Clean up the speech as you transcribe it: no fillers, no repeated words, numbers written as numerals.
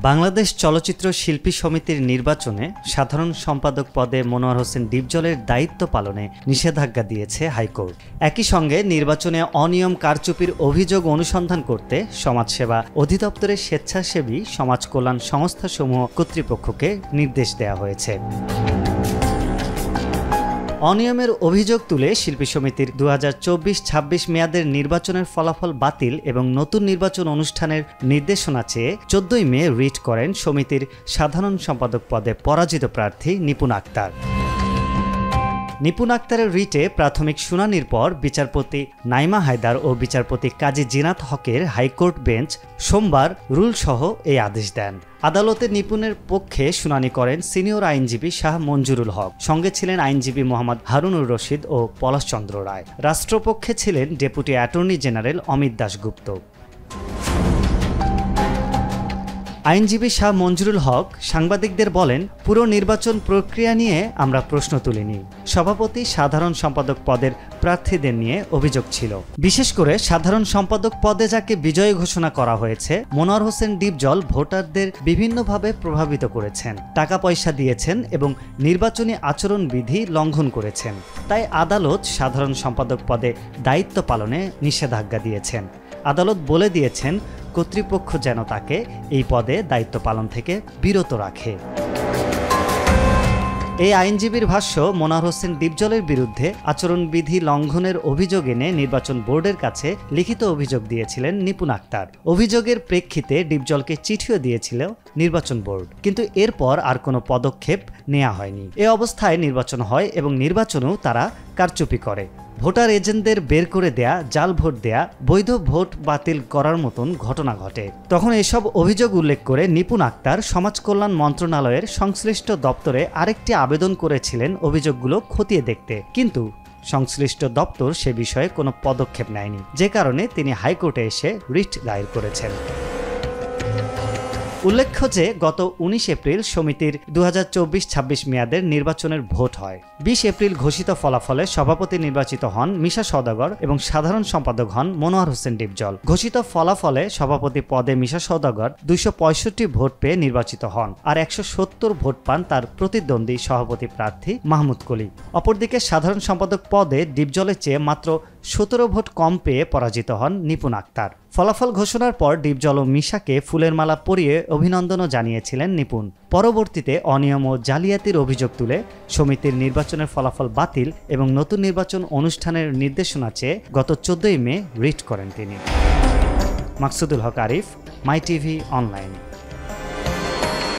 বাংলাদেশ চলচ্চিত্র শিল্পী সমিতির নির্বাচনে সাধারণ সম্পাদক পদে মনোয়ার হোসেন ডিপজলের দায়িত্ব পালনে নিষেধাজ্ঞা দিয়েছে হাইকোর্ট। একই সঙ্গে নির্বাচনে অনিয়ম কারচুপির অভিযোগ অনুসন্ধান করতে সমাজসেবা অধিদপ্তরের স্বেচ্ছাসেবী সমাজ কল্যাণ সংস্থাসমূহ কর্তৃপক্ষকে নির্দেশ দেওয়া হয়েছে। অনিয়মের অভিযোগ তুলে শিল্পী সমিতির 2024-26 মেয়াদের নির্বাচনের ফলাফল বাতিল এবং নতুন নির্বাচন অনুষ্ঠানের নির্দেশনা চেয়ে 14 মে রিট করেন সমিতির সাধারণ সম্পাদক পদে পরাজিত প্রার্থী নিপুণ আক্তার। নিপুণ আক্তারের রিটে প্রাথমিক শুনানির পর বিচারপতি নাইমা হায়দার ও বিচারপতি কাজী জিনাত হকের হাইকোর্ট বেঞ্চ সোমবার রুলসহ এই আদেশ দেন। আদালতে নিপুণের পক্ষে শুনানি করেন সিনিয়র আইনজীবী শাহ মঞ্জুরুল হক, সঙ্গে ছিলেন আইনজীবী মোহাম্মদ হারুনুর রশিদ ও পলাশচন্দ্র রায়। রাষ্ট্রপক্ষে ছিলেন deputy attorney general Amit Dasgupta. আইনজীবী শাহ মঞ্জুরুল হক সাংবাদিকদের বলেন, পুরো নির্বাচন প্রক্রিয়া নিয়ে আমরা প্রশ্ন তুলিনি। সভাপতি সাধারণ সম্পাদক পদের প্রার্থীদের নিয়ে অভিযোগ ছিল। বিশেষ করে সাধারণ সম্পাদক পদে যাকে বিজয়ী ঘোষণা করা হয়েছে, মনোয়ার হোসেন ডিপজল ভোটারদের বিভিন্নভাবে প্রভাবিত করেছেন, টাকা পয়সা দিয়েছেন এবং নির্বাচনী আচরণবিধি লঙ্ঘন করেছেন। তাই আদালত সাধারণ সম্পাদক পদে দায়িত্ব পালনে নিষেধাজ্ঞা দিয়েছেন। আদালত বলে দিয়েছেন কর্তৃপক্ষ যেন তাকে এই পদে দায়িত্ব পালন থেকে বিরত রাখে। এই আইনজীবীর ভাষ্য, মনোয়ার হোসেন ডিপজলের বিরুদ্ধে আচরণবিধি লঙ্ঘনের অভিযোগ এনে নির্বাচন বোর্ডের কাছে লিখিত অভিযোগ দিয়েছিলেন নিপুণ আক্তার। অভিযোগের প্রেক্ষিতে ডিপজলকে চিঠিও দিয়েছিল নির্বাচন বোর্ড, কিন্তু এরপর আর কোনো পদক্ষেপ নেওয়া হয়নি। এ অবস্থায় নির্বাচন হয় এবং নির্বাচনেও তারা কারচুপি করে। ভোটার এজেন্টদের বের করে দেয়া, জাল ভোট দেয়া, বৈধ ভোট বাতিল করার মতন ঘটনা ঘটে। তখন এসব অভিযোগ উল্লেখ করে নিপুণ আক্তার সমাজ কল্যাণ মন্ত্রণালয়ের সংশ্লিষ্ট দপ্তরে আরেকটি আবেদন করেছিলেন অভিযোগগুলো খতিয়ে দেখতে, কিন্তু সংশ্লিষ্ট দপ্তর সে বিষয়ে কোনো পদক্ষেপ নেয়নি, যে কারণে তিনি হাইকোর্টে এসে রিট দায়ের করেছেন। উল্লেখ্য যে গত 19 এপ্রিল সমিতির 2024-26 মেয়াদের নির্বাচনের ভোট হয়। 20 এপ্রিল ঘোষিত ফলাফলে সভাপতি নির্বাচিত হন মিশা সওদাগর এবং সাধারণ সম্পাদক হন মনোয়ার হোসেন ডিপজল। ঘোষিত ফলাফলে সভাপতি পদে মিশা সওদাগর 265 ভোট পেয়ে নির্বাচিত হন, আর 170 ভোট পান তার প্রতিদ্বন্দ্বী সভাপতি প্রার্থী মাহমুদ কলি। অপরদিকে সাধারণ সম্পাদক পদে ডিপজলের চেয়ে মাত্র 17 ভোট কম পেয়ে পরাজিত হন নিপুণ আক্তার। ফলাফল ঘোষণার পর ডিপজল ও মিশাকে ফুলের মালা পরিয়ে অভিনন্দনও জানিয়েছিলেন নিপুণ। পরবর্তীতে অনিয়ম ও জালিয়াতির অভিযোগ তুলে সমিতির নির্বাচনের ফলাফল বাতিল এবং নতুন নির্বাচন অনুষ্ঠানের নির্দেশনা চেয়ে গত 14 মে রিট করেন তিনি। মাকসুদুল হক আরিফ, মাই টিভি অনলাইন।